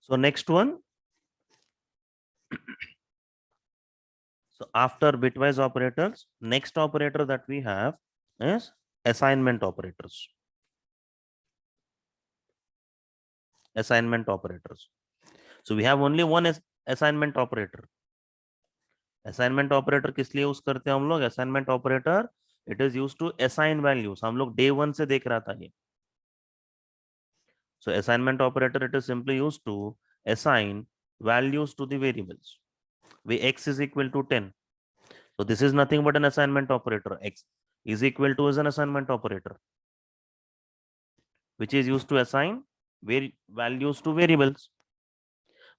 So next one. So after bitwise operators, next operator that we have is assignment operators. Assignment operators. So we have only one assignment operator. Assignment operator किस लिए use करते हैं हम लोग? Assignment operator it is use to assign values. हम लोग day one से देख रहा था ये. So assignment operator it is simply use to assign values to the variables. We x is equal to 10. So this is nothing but an assignment operator. X is equal to is an assignment operator which is used to assign values to variables.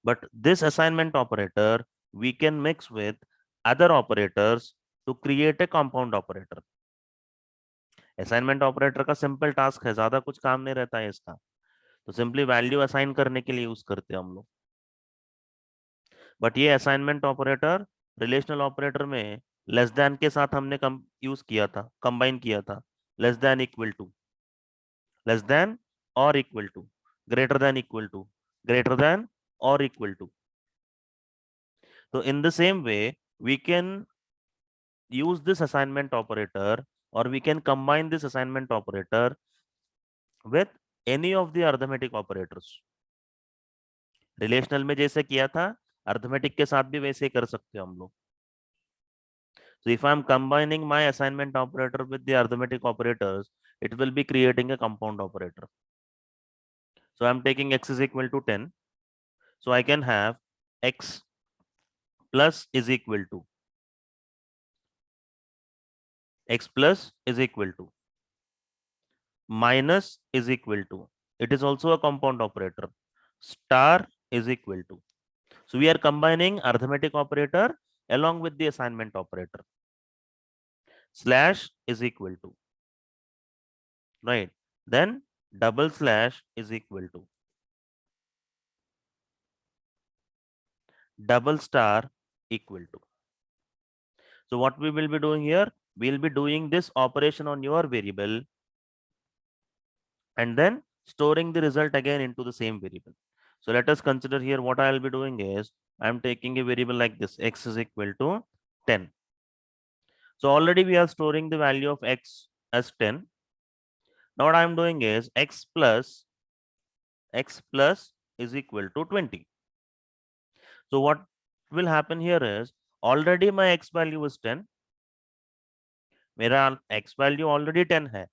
But this assignment operator we can mix with other operators to create a compound operator. Assignment operator का simple task है, ज्यादा कुछ काम नहीं रहता है इसका. तो सिंपली वैल्यू असाइन करने के लिए यूज करते हैं हम लोग. बट ये असाइनमेंट ऑपरेटर रिलेशनल ऑपरेटर में लेस देन के साथ हमने यूज किया था, कंबाइन किया था. Less than equal to, less than और equal to, greater than equal to, greater than और इक्वल टू. तो in the same way we can use this assignment operator or we can combine this assignment operator with any of the arithmetic operators. Relational में जैसे किया था arithmetic के साथ भी वैसे ही कर सकते हैं हम लोग. So if I'm combining my assignment operator with the arithmetic operators, it will be creating a compound operator. So I'm taking x is equal to 10. So I can have x plus is equal to, x plus is equal to, minus is equal to. It is also a compound operator. Star is equal to. So we are combining arithmetic operator along with the assignment operator. Slash is equal to, right? Then double slash is equal to, double star equal to. So what we will be doing here, we will be doing this operation on your variable and then storing the result again into the same variable. So let us consider here what I will be doing is I am taking a variable like this, x is equal to 10. So already we are storing the value of x as 10. Now what I am doing is x plus is equal to 20. So what will happen here is already my x value is 10. मेरा x value already 10 है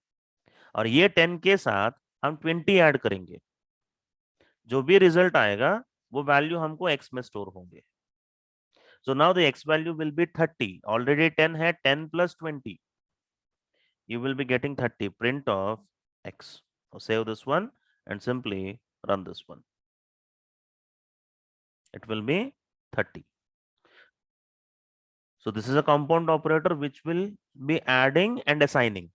और ये 10 के साथ हम 20 add करेंगे. जो भी रिजल्ट आएगा वो वैल्यू हमको x में स्टोर होंगे. So now the x value will be 30. Already 10 है, 10 plus 20. You will be getting 30. Print of x. So save this one and simply run this one. It will be 30. So this is a compound operator which will be adding and assigning.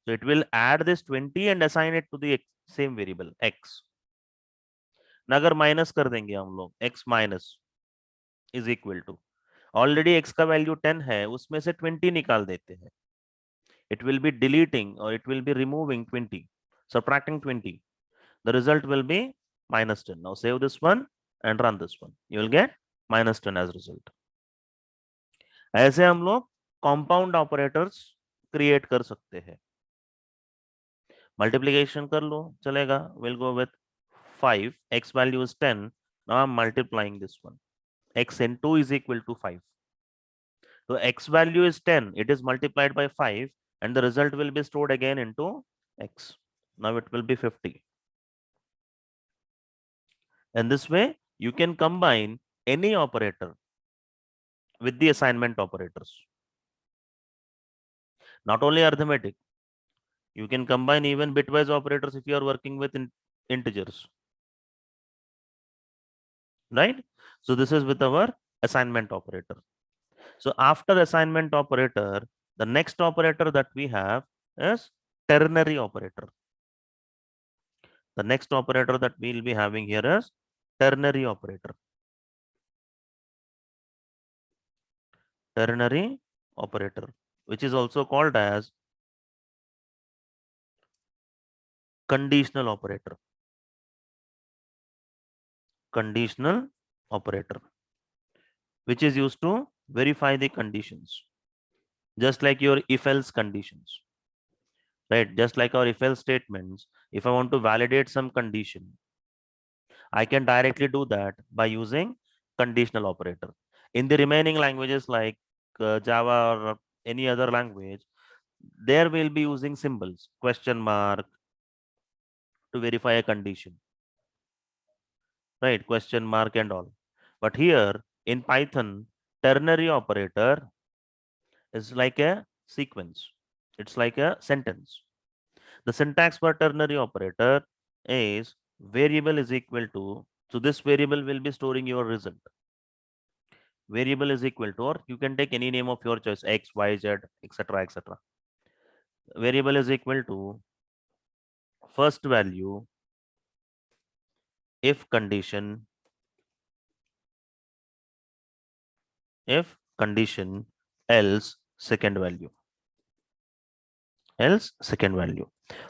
So it will add this 20 and assign it to the same variable x. अगर minus कर देंगे हम लोग x minus is equal to, already x का value 10 है उसमें से 20 निकाल देते हैं. It will be deleting or it will be removing 20, subtracting 20. The result will be minus 10. Now save this one and run this one. You will get minus 10 as result. ऐसे हम लोग compound operators create कर सकते हैं. Multiplication कर लो चलेगा. We'll go with 5. X value is 10. Now I'm multiplying this one. X into is equal to 5. So x value is 10. It is multiplied by 5 and the result will be stored again into x. Now it will be 50. And this way you can combine any operator with the assignment operators. Not only arithmetic, you can combine even bitwise operators if you are working with integers. Right? So this is with our assignment operator. So after assignment operator, the next operator that we have is ternary operator. The next operator that we will be having here is ternary operator. Ternary operator, which is also called as conditional operator. conditional operator, which is used to verify the conditions, just like your if else conditions, right? Just like our if else statements, if I want to validate some condition, I can directly do that by using conditional operator. In the remaining languages like Java or any other language, there will be using symbols, question mark, to verify a condition, right? Question mark and all. But here in Python, ternary operator is like a sequence. It's like a sentence. The syntax for ternary operator is variable is equal to, so this variable will be storing your result. Variable is equal to, or you can take any name of your choice, x, y, z, etc., etc. Variable is equal to first value if condition, if condition, else second value, else second value.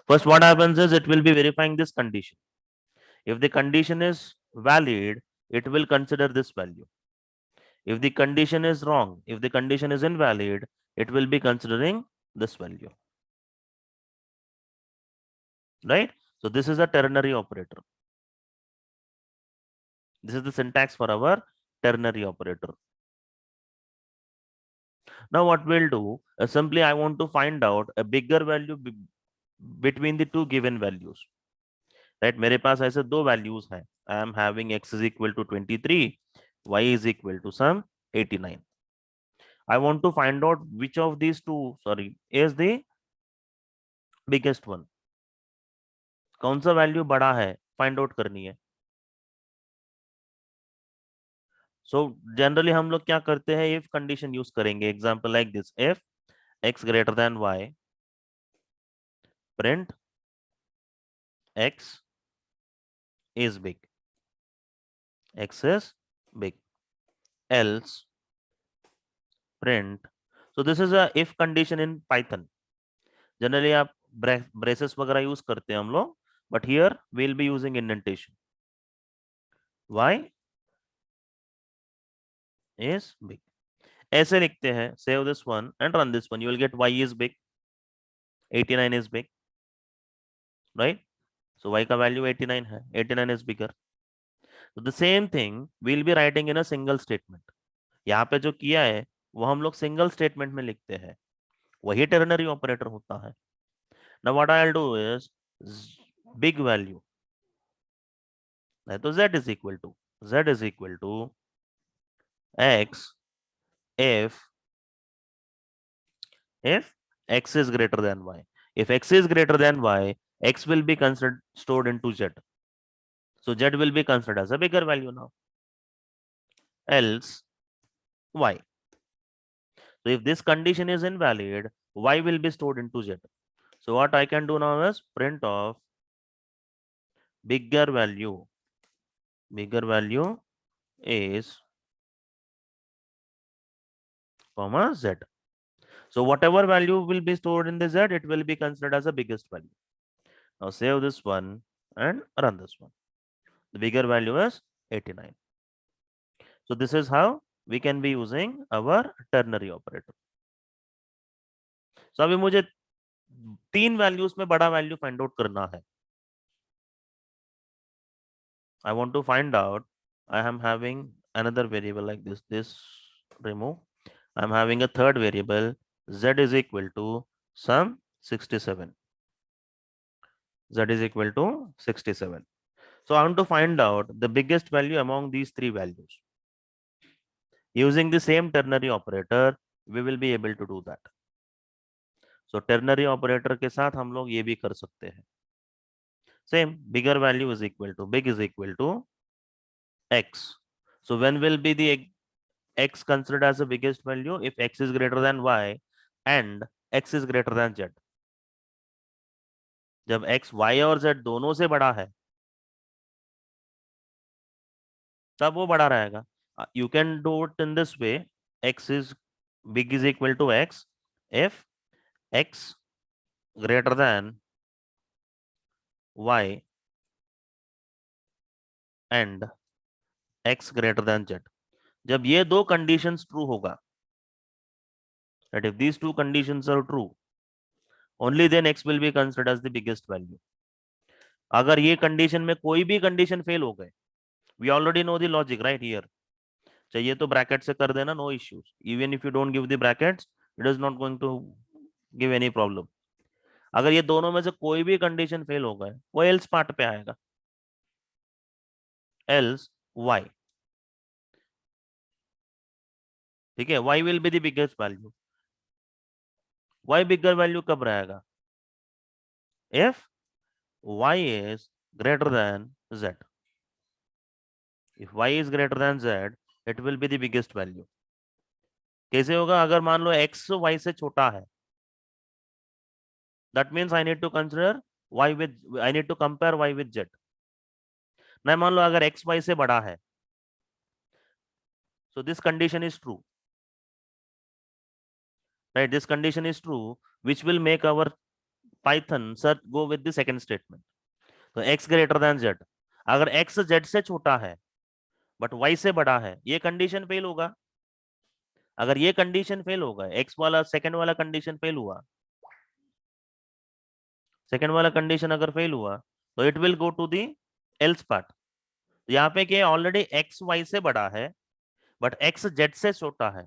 First, what happens is it will be verifying this condition. If the condition is valid, it will consider this value. If the condition is wrong, if the condition is invalid, it will be considering this value, right? So this is a ternary operator. This is the syntax for our ternary operator. Now what we'll do is simply I want to find out a bigger value between the two given values, right? मेरे पास ऐसे दो values हैं. I am having x is equal to 23, y is equal to some 89. I want to find out which of these two, is the biggest one. कौन सा value बड़ा है find out करनी है. सो जनरली हम लोग क्या करते हैं, इफ कंडीशन यूज करेंगे. Example like this, if x greater than y, print x is big, x is big, else print. So this is a if condition in Python. Generally आप braces वगैरह use करते हैं हम लोग, but here we'll be using indentation. y is big. ऐसे लिखते हैं, save this one and run this one, you will get y is big, 89 is big, right? So y का value 89 है, 89 is bigger. So the same thing we'll be writing in a single statement. यहाँ पे जो किया है वो हम लोग सिंगल स्टेटमेंट में लिखते हैं, वही टर्नरी ऑपरेटर होता है. Now what I'll do is big value, तो z is equal to x if x is greater than y. If x is greater than y, x will be considered stored into z. So z will be considered as a bigger value now. Else y. So if this condition is invalid, y will be stored into z. So what I can do now is print of bigger value. Bigger value is comma z. So whatever value will be stored in the z, it will be considered as the biggest value. Now save this one and run this one. The bigger value is 89. So this is how we can be using our ternary operator. So अभी मुझे तीन values में बड़ा value find out करना है. I want to find out, I am having another variable like this remove. I'm having a third variable, z is equal to some 67. Z is equal to 67. So I want to find out the biggest value among these three values. Using the same ternary operator, we will be able to do that. So ternary operator के साथ हम लोग ये भी कर सकते हैं. Same, bigger value is equal to, big is equal to x. So when will be the x considered as the biggest value? If x is greater than y and x is greater than z. जब x y और z दोनों से बड़ा है तब वो बड़ा रहेगा. You can do it in this way, x is big is equal to x if x greater than y and x greater than z. जब ये दो conditions true होगा, that if these two conditions are true, only then x will be considered as the biggest value. अगर ये condition में कोई भी condition fail हो गए, we already know the logic right here. चाहिए तो ब्रैकेट से कर देना, no issues. Even if you don't give the brackets, it is not going to give any problem. अगर ये दोनों में से कोई भी कंडीशन फेल हो गए, वो एल्स पार्ट पे आएगा. एल्स y, ठीक है, y will be the biggest value. y bigger value कब रहेगा? If y is greater than z. If y is greater than z, it will be the biggest value. कैसे होगा? अगर मान लो x y से छोटा है, that means I need to consider y with, I need to compare y with z. नहीं, मान लो अगर x y से बड़ा है, so this condition is true, right? This condition is true, which will make our Python search go with the second statement. तो x greater than z. अगर x z से छोटा है बट y से बड़ा है, ये कंडीशन फेल होगा. अगर ये कंडीशन फेल होगा, x वाला सेकंड वाला कंडीशन फेल हुआ, सेकंड वाला कंडीशन अगर फेल हुआ, तो it will go to the else part. यहाँ पे क्या, ऑलरेडी x y से बड़ा है बट x z से छोटा है.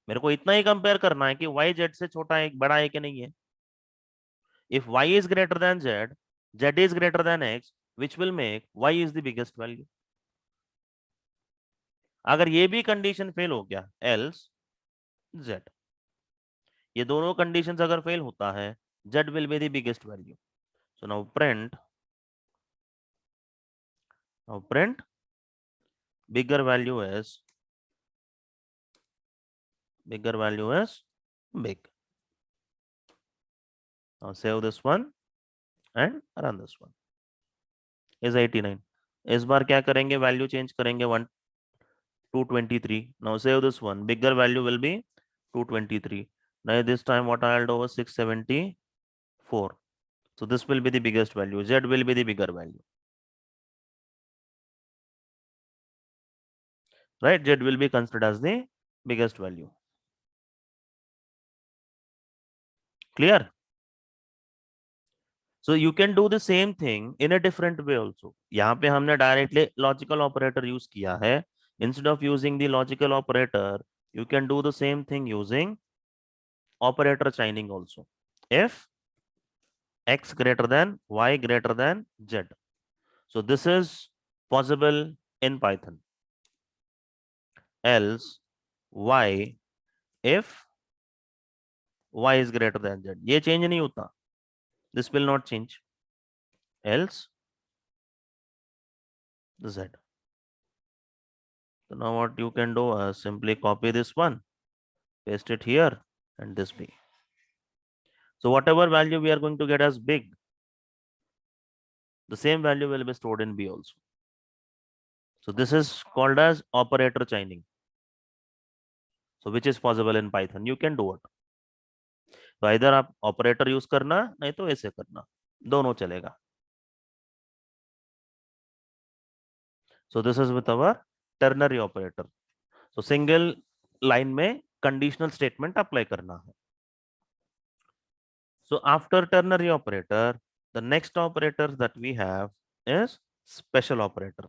मेरे को इतना ही कंपेयर करना है कि y z से छोटा है, बड़ा है कि नहीं है. If y is greater than z, z is greater than x, which will make y is the biggest value. अगर ये भी कंडीशन फेल हो गया, else z. ये दोनों कंडीशंस अगर फेल होता है, z will be the biggest value. So now print bigger value is big. Now save this one and run this one. Is 89. इस बार क्या करेंगे, वैल्यू चेंज करेंगे 223. Now save this one. Bigger value will be 223. Now this time what I'll do was 674. So this will be the biggest value. Z will be the bigger value. Right? Z will be considered as the biggest value. Clear? So you can do the same thing in a different way also. यहाँ पे हमने directly logical operator use किया है. Instead of using the logical operator, you can do the same thing using operator chaining also. If x greater than y greater than z. So this is possible in Python. Else y if y is greater than z. ये change नहीं होता. This will not change. Else z. So now what you can do is simply copy this one, paste it here, and this b. So whatever value we are going to get as big, the same value will be stored in b also. So this is called as operator chaining. So which is possible in Python. You can do it. तो इधर आप operator use करना, नहीं तो ऐसे करना, दोनों चलेगा. So this is with our ternary operator. So single line में कंडीशनल स्टेटमेंट अप्लाई करना है. So after ternary operator, the next operator that we have is special operator.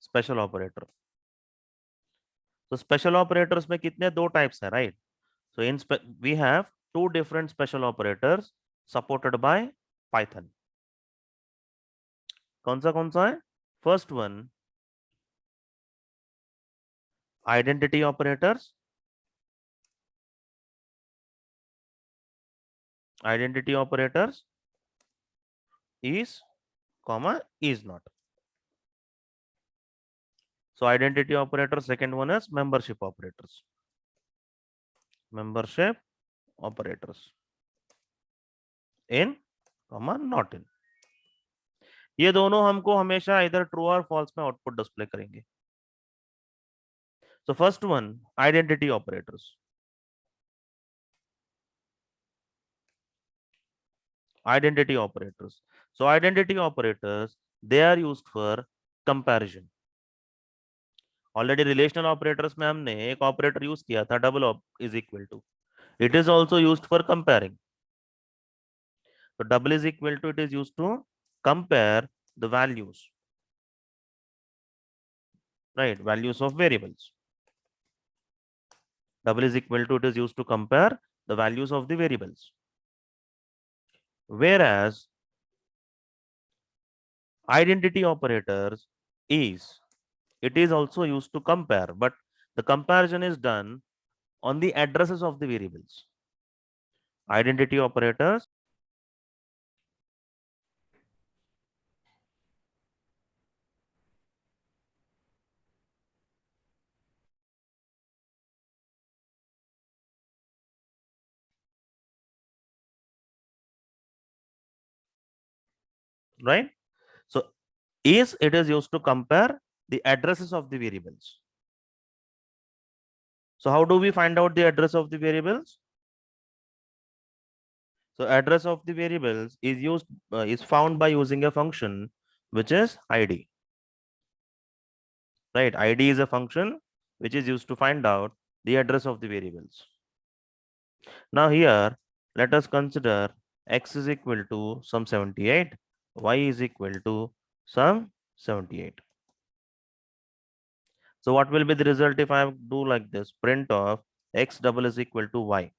Special operator. तो स्पेशल ऑपरेटर्स में कितने, दो टाइप्स है, right? So in we have two different special operators supported by Python. कौन सा है? First one, identity operators. Identity operators is comma is not. So identity operator, second one is membership operators. Membership operators in comma not in. ये दोनों हमको हमेशा इधर true और false में आउटपुट डिस्प्ले करेंगे. So first one, identity operators. Identity operators. So identity operators they are used for comparison. Already relational operators में हमने एक ऑपरेटर यूज किया था, double is equal to. It is also used for comparing. तो double is equal to, it is used to compare the values, right? Values of variables. Double is equal to, it is used to compare the values of the variables. Whereas identity operators is, it is also used to compare, but the comparison is done on the addresses of the variables. Identity operators right? So is, it is used to compare the addresses of the variables. So how do we find out the address of the variables? So address of the variables is found by using a function which is id. Right? id is a function which is used to find out the address of the variables. Now here, let us consider x is equal to some 78, y is equal to some 78. So what will be the result if I do like this? Print of x double is equal to y.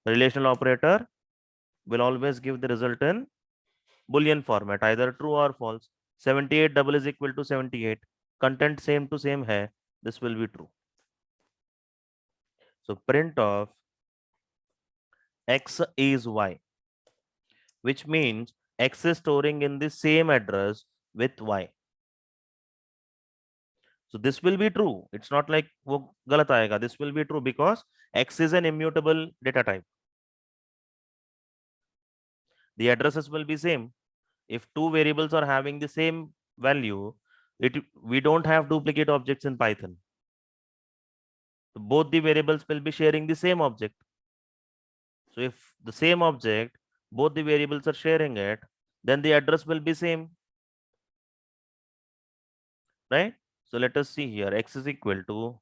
The relational operator will always give the result in Boolean format, either true or false. 78 double is equal to 78. Content same to same hai. This will be true. So print of x is y, which means x is storing in the same address with y. So this will be true. It's not like wo galat aayega. This will be true because x is an immutable data type. The addresses will be same. If two variables are having the same value, we don't have duplicate objects in Python. So both the variables will be sharing the same object. So if the same object, both the variables are sharing it, then the address will be same, right? So let us see here, x is equal to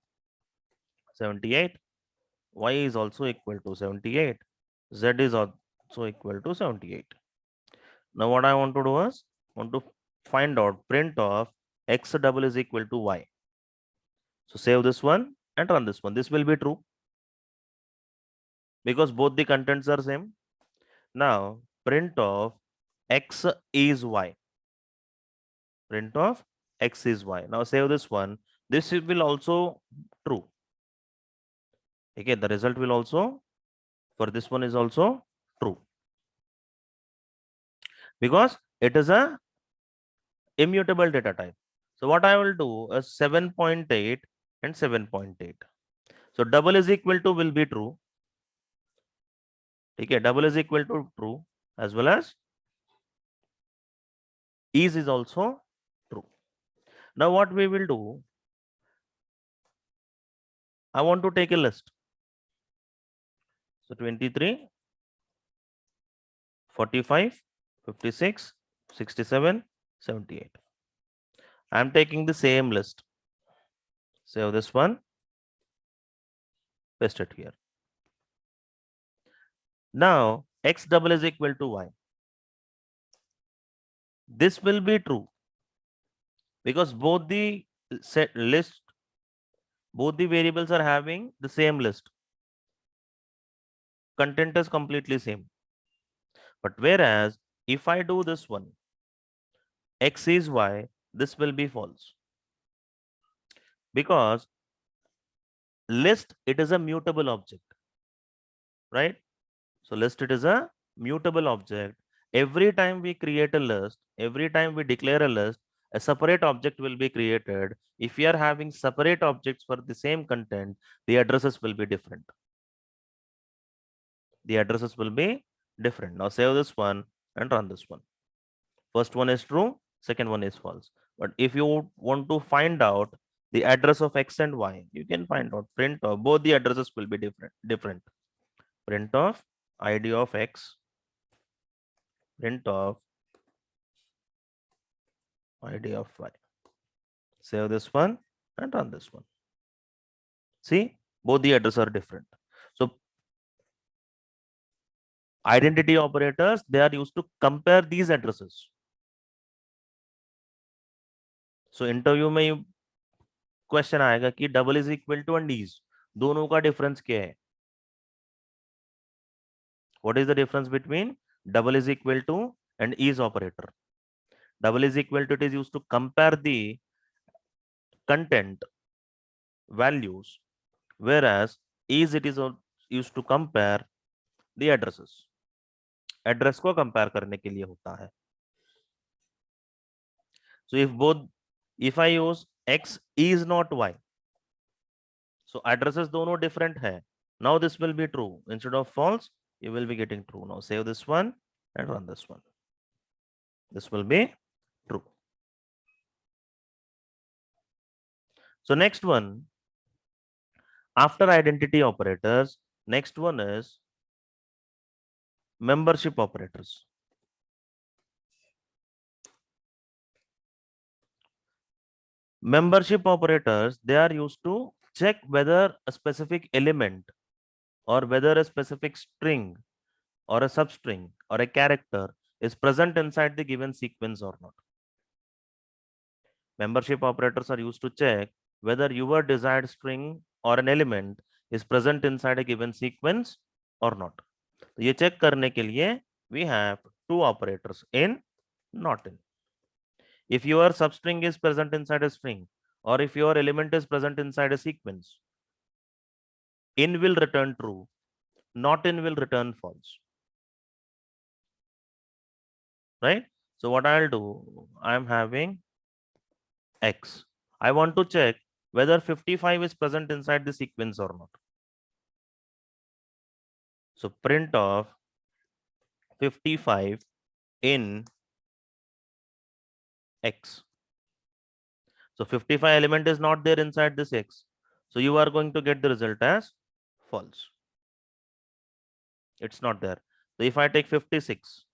78, y is also equal to 78, z is also equal to 78. Now what I want to do is, want to find out print of x double is equal to y. So save this one and run this one. This will be true because both the contents are same. Now print of x is y. Print of x is y. Now save this one. This will also true. Okay, the result will also for this one is also true because it is a immutable data type. So what I will do is 7.8 and 7.8. So double is equal to will be true. Okay, double is equal to true as well as is also true. Now what we will do, I want to take a list. So 23, 45, 56, 67, 78. I'm taking the same list. Save this one, paste it here. Now x double is equal to y. This will be true because both the set list, both the variables are having the same list. Content is completely same. But whereas if I do this one, x is y, this will be false because list, it is a mutable object, right? So list, it is a mutable object. Every time we create a list, every time we declare a list, a separate object will be created. If we are having separate objects for the same content, the addresses will be different. The addresses will be different. Now save this one and run this one. First one is true, second one is false. But if you want to find out the address of x and y, you can find out print of both the addresses will be different. Print of id of x, print of id of y. Save this one and run this one. See, both the addresses are different. So identity operators, they are used to compare these addresses. So interview में question आएगा कि double is equal to and is, दोनों का difference क्या है? What is the difference between double is equal to and is operator? Double is equal to, it is used to compare the content values, whereas is, it is used to compare the addresses. Address को compare करने के लिए होता है. So if I use x is not y, so addresses दोनों different है. Now this will be true instead of false, you will be getting true. Now save this one and run this one. This will be true. So next one, after identity operators, next one is membership operators. Membership operators, they are used to check whether a specific element or whether a specific string or a substring or a character is present inside the given sequence or not. Membership operators are used to check whether your desired string or an element is present inside a given sequence or not. तो ये check करने के लिए we have two operators, in, not in. If your substring is present inside a string, or if your element is present inside a sequence, in will return true, not in will return false. Right? So what I'll do, I'm having x. I want to check whether 55 is present inside the sequence or not. So print of 55 in x. So 55 element is not there inside this x. So you are going to get the result as false. It's not there. So if I take 56,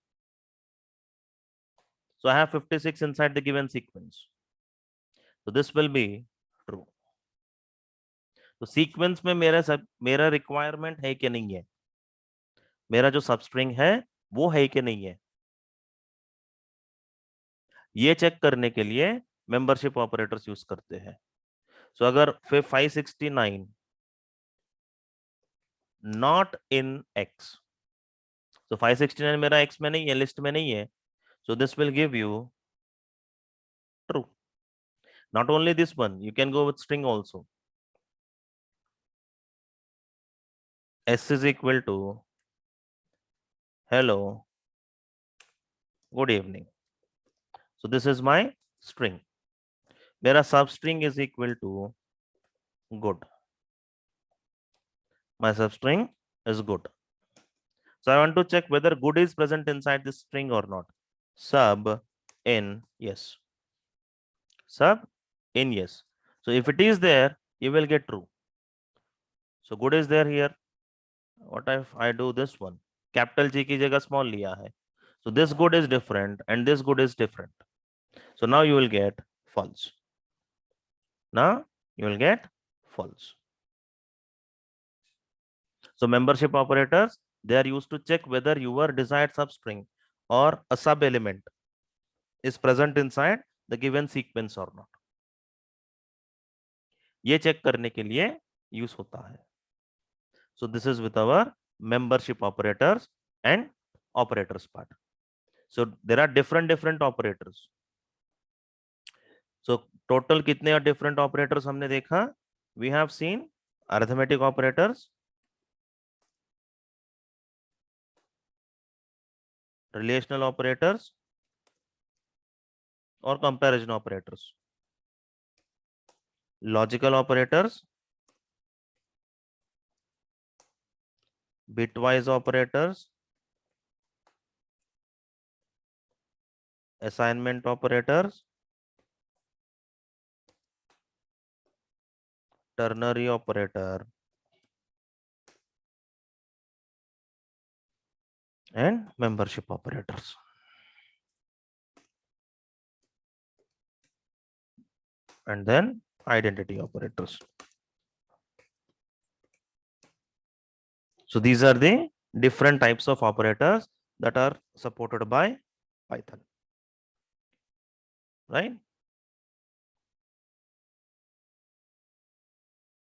so I have 56 inside the given sequence. So this will be true. तो sequence में मेरा requirement है कि नहीं है, मेरा जो substring है वो है कि नहीं है, ये चेक करने के लिए मेंबरशिप ऑपरेटर्स यूज करते हैं. सो अगर 569 नॉट इन x, तो 569 मेरा x में नहीं है, लिस्ट में नहीं है, so this will give you true. Not only this one, you can go with string also. s is equal to hello, good evening. So this is my string. मेरा substring is equal to good. My substring is good. So I want to check whether good is present inside this string or not. Sub in yes. Sub in yes. So if it is there, you will get true. So good is there here. What if I do this one? Capital G की जगह small लिया है. So this good is different and this good is different. So now you will get false. Now you will get false. So membership operators, they are used to check whether your desired substring or a sub element is present inside the given sequence or not. ये check करने के लिए use होता है. So this is with our membership operators and operators part. So there are different operators. So total कितने different operators हमने देखा? We have seen arithmetic operators, relational operators और comparison operators, logical operators, bitwise operators, assignment operators, ternary operator, and membership operators. and then identity operators. So these are the different types of operators that are supported by Python, right?